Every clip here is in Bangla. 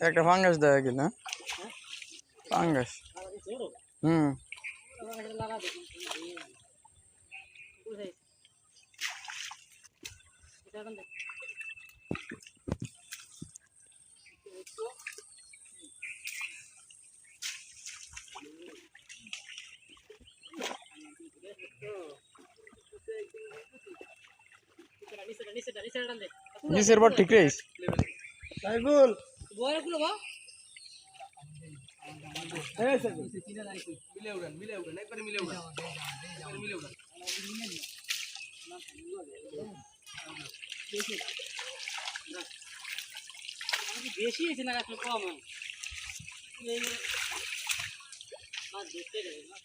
একটা ফাঙ্গাস দেয় কিনা ফাঙ্গাস হুম নিচের পর ঠিক রইস সাইফুল বয়গুলো বা এই সাইফুল মিলে উড়ান একবার মিলে উড়ান মিলে উড়ান বেশি হয়েছে না আসলে কম মাছ ধরতে গেলে না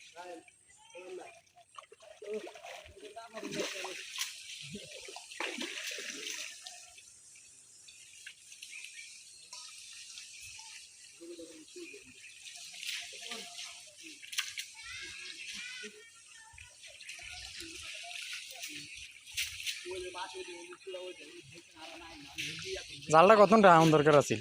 জালটা কত রাউন্ড দরকার আছে